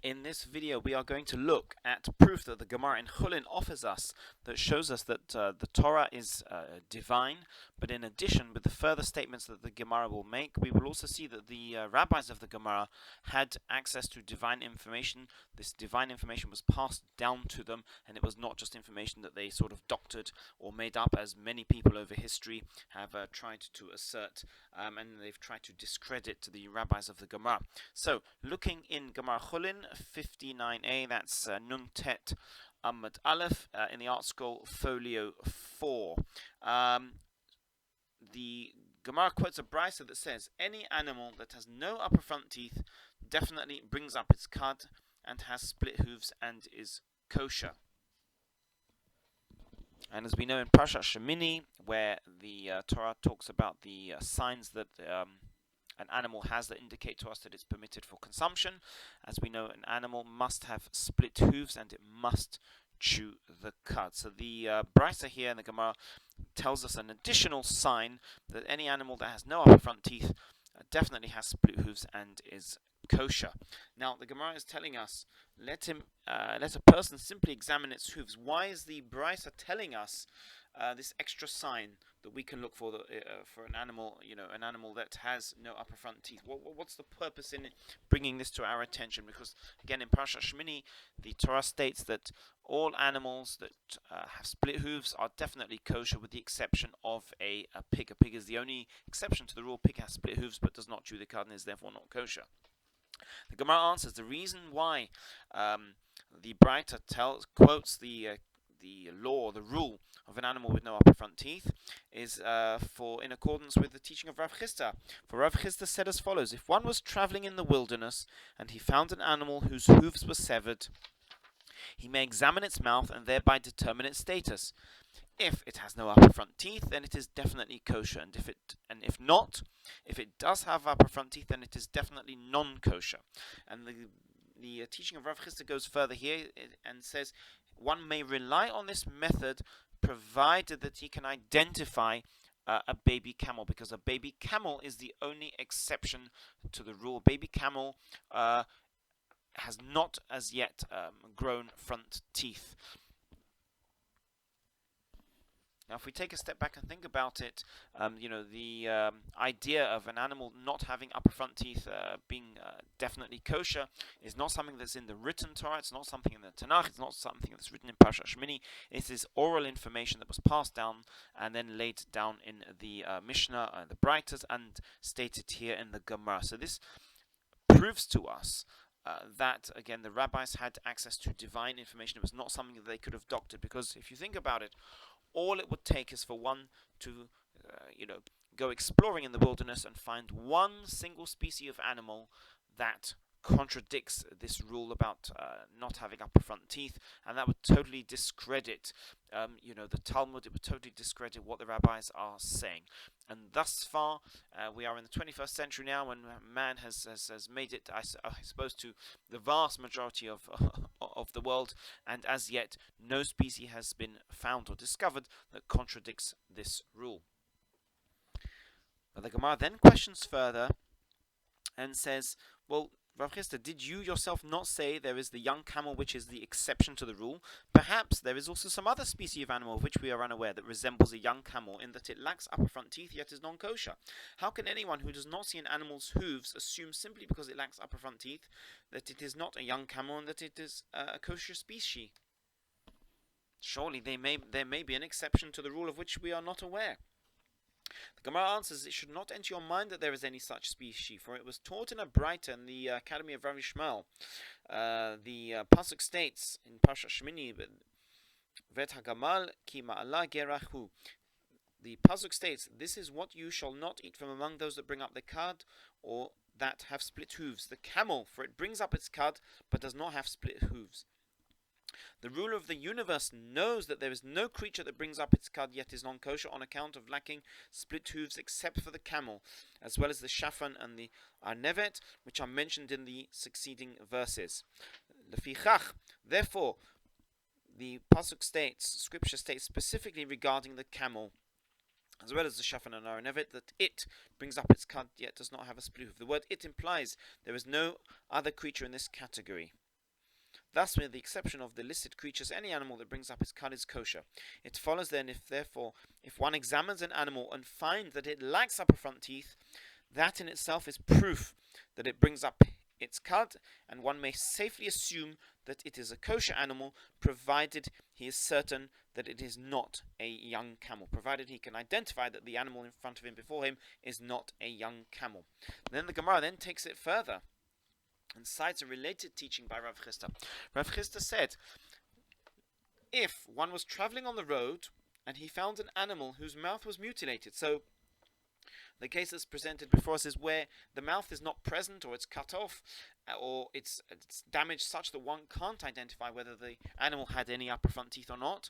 In this video, we are going to look at proof that the Gemara in Chullin offers us that shows us that the Torah is divine. But in addition, with the further statements that the Gemara will make, we will also see that the rabbis of the Gemara had access to divine information. This divine information was passed down to them, and it was not just information that they sort of doctored or made up, as many people over history have tried to assert, and they've tried to discredit the rabbis of the Gemara. So, looking in Gemara Chullin 59a, that's Nun Tet Amud Aleph, in the Art Scroll Folio 4. The Gemara quotes a brisa that says, any animal that has no upper front teeth definitely brings up its cud and has split hooves and is kosher. And as we know in Parashat Shemini, where the Torah talks about the signs that an animal has that indicate to us that it's permitted for consumption, as we know, an animal must have split hooves and it must chew the cud. So the brisa here in the Gemara tells us an additional sign that any animal that has no upper front teeth definitely has split hooves and is kosher. Now the Gemara is telling us, let a person simply examine its hooves. Why is the brisa telling us this extra sign that we can look for for an animal, an animal that has no upper front teeth? What's the purpose in bringing this to our attention? Because again, in Parashat Shemini, the Torah states that all animals that have split hooves are definitely kosher, with the exception of a pig. A pig is the only exception to the rule. Pig has split hooves but does not chew the cud and is therefore not kosher. The Gemara answers the reason why the Braita quotes the law, the rule of an animal with no upper front teeth is in accordance with the teaching of Rav Chisda. For Rav Chisda said as follows: if one was traveling in the wilderness and he found an animal whose hooves were severed, he may examine its mouth and thereby determine its status. If it has no upper front teeth, then it is definitely kosher, and if not, if it does have upper front teeth, then it is definitely non-kosher. And the teaching of Rav Chisda goes further here and says one may rely on this method provided that he can identify a baby camel, because a baby camel is the only exception to the rule. Baby camel has not as yet grown front teeth. Now, if we take a step back and think about it, the idea of an animal not having upper front teeth being definitely kosher is not something that's in the written Torah. It's not something in the Tanakh. It's not something that's written in Parashat Shemini. It is oral information that was passed down and then laid down in the Mishnah, the Braitas, and stated here in the Gemara. So this proves to us that, again, the rabbis had access to divine information. It was not something that they could have doctored, because if you think about it, all it would take is for one to, go exploring in the wilderness and find one single species of animal that contradicts this rule about not having upper front teeth, and that would totally discredit, the Talmud. It would totally discredit what the rabbis are saying. And thus far, we are in the 21st century now, when man has made it, I suppose, to the vast majority of the world, and as yet no species has been found or discovered that contradicts this rule. But the Gemara then questions further and says, well, Rav Chisda, did you yourself not say there is the young camel which is the exception to the rule? Perhaps there is also some other species of animal of which we are unaware that resembles a young camel in that it lacks upper front teeth yet is non-kosher. How can anyone who does not see an animal's hooves assume simply because it lacks upper front teeth that it is not a young camel and that it is a kosher species? Surely there may be an exception to the rule of which we are not aware. The Gemara answers, it should not enter your mind that there is any such species, for it was taught in a Braita in the Academy of Rav Shmuel. The pasuk states in Parashat Shemini, "Vet hagamal ki ma'ala gerachu." The pasuk states, "This is what you shall not eat from among those that bring up the cud or that have split hooves: the camel, for it brings up its cud but does not have split hooves." The ruler of the universe knows that there is no creature that brings up its cud yet is non-kosher on account of lacking split hooves except for the camel, as well as the shafan and the arnevet, which are mentioned in the succeeding verses. Lefichach, therefore, the pasuk scripture states specifically regarding the camel, as well as the shafan and arnevet, that it brings up its cud yet does not have a split hoof. The word "it" implies there is no other creature in this category. Thus, with the exception of the listed creatures, any animal that brings up its cud is kosher. It follows then, if one examines an animal and finds that it lacks upper front teeth, that in itself is proof that it brings up its cud, and one may safely assume that it is a kosher animal, provided he is certain that it is not a young camel, provided he can identify that the animal in front of him, before him, is not a young camel. Then the Gemara then takes it further and cites a related teaching by Rav Chisda. Rav Chisda said, if one was traveling on the road and he found an animal whose mouth was mutilated, so the case that's presented before us is where the mouth is not present, or it's cut off, or it's damaged such that one can't identify whether the animal had any upper front teeth or not.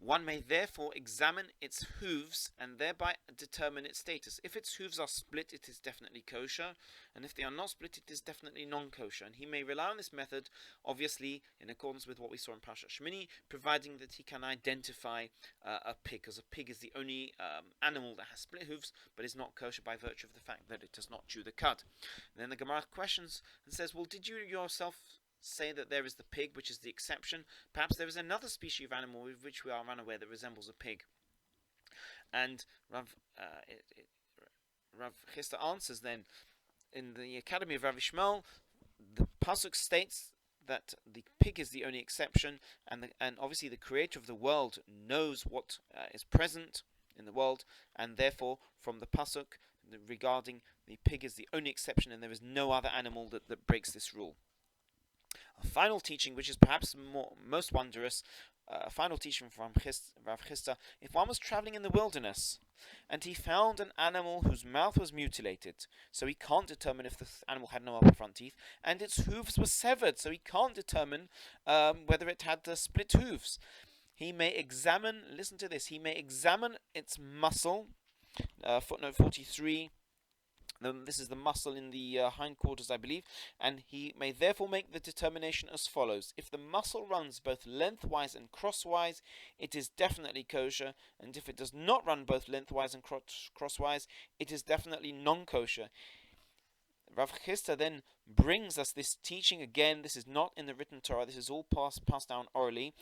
One may therefore examine its hooves and thereby determine its status. If its hooves are split, it is definitely kosher, and if they are not split, it is definitely non-kosher. And he may rely on this method, obviously, in accordance with what we saw in Parashat Shmini, providing that he can identify a pig, because a pig is the only animal that has split hooves, but is not kosher by virtue of the fact that it does not chew the cud. And then the Gemara questions and says, well, did you yourself say that there is the pig, which is the exception? Perhaps there is another species of animal with which we are unaware that resembles a pig. And Rav Chisda answers then, in the Academy of Rav Ishmael, the pasuk states that the pig is the only exception, and obviously the creator of the world knows what is present in the world, and therefore from the pasuk regarding the pig is the only exception, and there is no other animal that breaks this rule. A final teaching, which is perhaps most wondrous, a final teaching from Rav Chisda: if one was traveling in the wilderness and he found an animal whose mouth was mutilated, so he can't determine if the animal had no upper front teeth, and its hooves were severed, so he can't determine whether it had split hooves, he may examine, listen to this, he may examine its muscle, footnote 43, this is the muscle in the hindquarters, I believe, and he may therefore make the determination as follows: if the muscle runs both lengthwise and crosswise, it is definitely kosher, and if it does not run both lengthwise and crosswise, it is definitely non-kosher. Rav Chisda then brings us this teaching again. This is not in the written Torah. This is all passed down orally,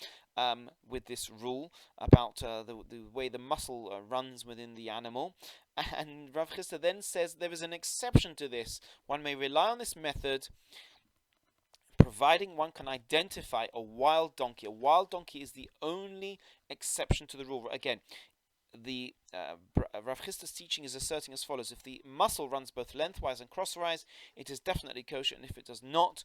with this rule about the way the muscle runs within the animal. And Rav Chisda then says there is an exception to this. One may rely on this method, providing one can identify a wild donkey. A wild donkey is the only exception to the rule. Again, the Rav Chisda's teaching is asserting as follows: if the muscle runs both lengthwise and crosswise, it is definitely kosher, and if it does not,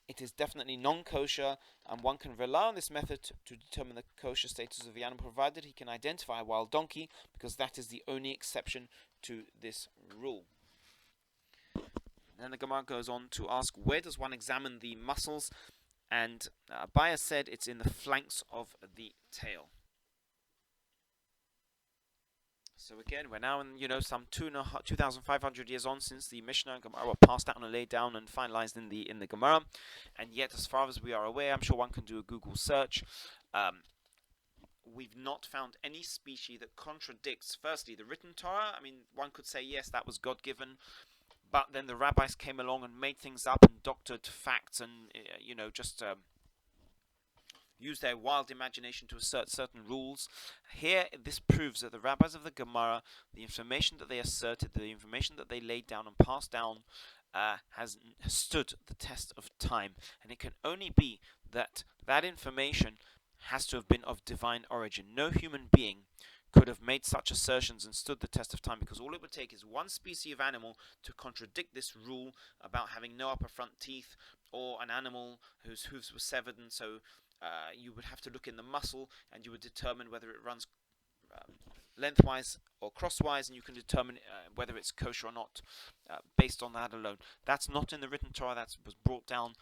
it is definitely non-kosher, and one can rely on this method to determine the kosher status of the animal, provided he can identify a wild donkey, because that is the only exception to this rule. Then the Gemara goes on to ask, where does one examine the muscles? And Abaya said it's in the flanks of the tail. So again, we're now in, some 2,500 years on since the Mishnah and Gemara were passed down and laid down and finalized in the Gemara, and yet, as far as we are aware, I'm sure one can do a Google search. We've not found any species that contradicts, firstly, the written Torah. I mean, one could say yes, that was God-given, but then the rabbis came along and made things up and doctored facts and just use their wild imagination to assert certain rules. Here, this proves that the rabbis of the Gemara, the information that they asserted, the information that they laid down and passed down, has stood the test of time. And it can only be that information has to have been of divine origin. No human being could have made such assertions and stood the test of time, because all it would take is one species of animal to contradict this rule about having no upper front teeth, or an animal whose hooves were severed, and so you would have to look in the muscle and you would determine whether it runs lengthwise or crosswise, and you can determine whether it's kosher or not based on that alone. That's not in the written Torah. That was brought down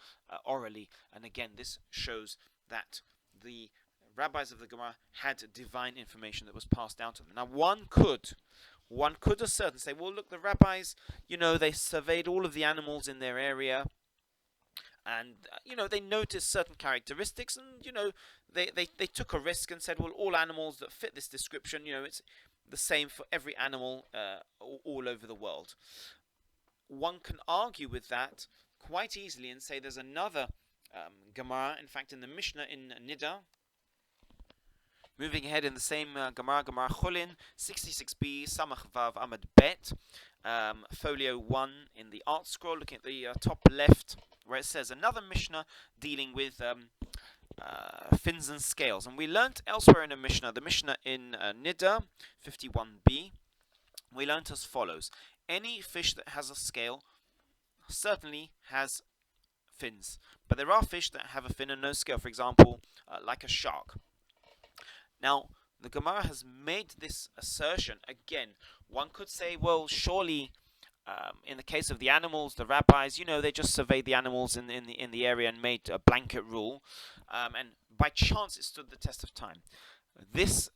orally, and again, this shows that the rabbis of the Gemara had divine information that was passed down to them. Now, one could assert and say, well, look, the rabbis, they surveyed all of the animals in their area, and they noticed certain characteristics, and they took a risk and said, well, all animals that fit this description, it's the same for every animal all over the world. One can argue with that quite easily and say there's another Gemara, in fact in the Mishnah in Nida. Moving ahead in the same Gemara Chullin, 66b, Samach Vav Amad Bet, folio 1 in the art scroll, looking at the top left, where it says another Mishnah dealing with fins and scales. And we learnt elsewhere in the Mishnah in Nida, 51b, we learnt as follows. Any fish that has a scale certainly has fins, but there are fish that have a fin and no scale, for example, like a shark. Now, the Gemara has made this assertion. Again, one could say, well, surely, in the case of the animals, the rabbis, they just surveyed the animals in the area and made a blanket rule, and by chance it stood the test of time. This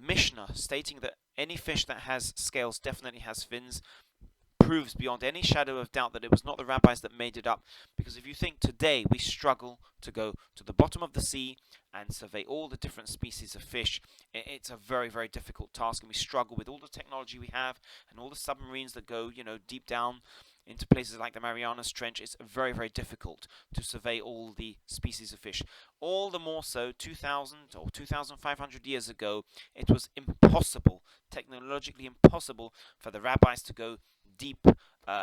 Mishnah stating that any fish that has scales definitely has fins proves beyond any shadow of doubt that it was not the rabbis that made it up, because if you think today we struggle to go to the bottom of the sea and survey all the different species of fish, it's a very, very difficult task, and we struggle with all the technology we have and all the submarines that go deep down into places like the Marianas Trench. It's very, very difficult to survey all the species of fish. All the more so 2,000 or 2,500 years ago, it was impossible, technologically impossible, for the rabbis to go deep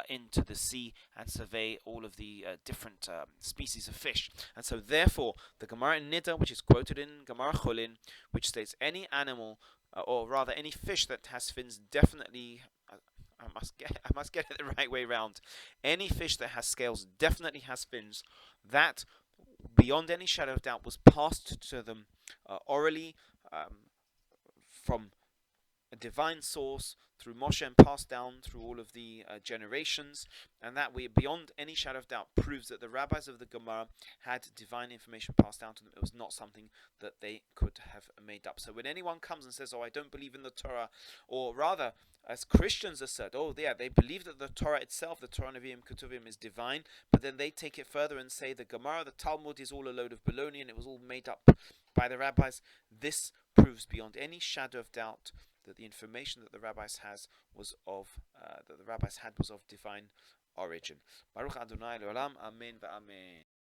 into the sea and survey all of the different species of fish. And so therefore the Gemara in Nida, which is quoted in Gemara Chullin, which states any animal or rather any fish that has fins definitely I must get it the right way round. Any fish that has scales definitely has fins. That, beyond any shadow of doubt, was passed to them orally from a divine source through Moshe and passed down through all of the generations, and that we, beyond any shadow of doubt, proves that the rabbis of the Gemara had divine information passed down to them. It was not something that they could have made up. So when anyone comes and says, "Oh, I don't believe in the Torah," or rather, as Christians assert, "Oh, yeah, they believe that the Torah itself, the Torah Nevi'im Ketuvim, is divine," but then they take it further and say the Gemara, the Talmud, is all a load of baloney and it was all made up by the rabbis. This proves beyond any shadow of doubt that the information that the rabbis was of divine origin. Baruch Adonai Le'olam, Amen va'amen.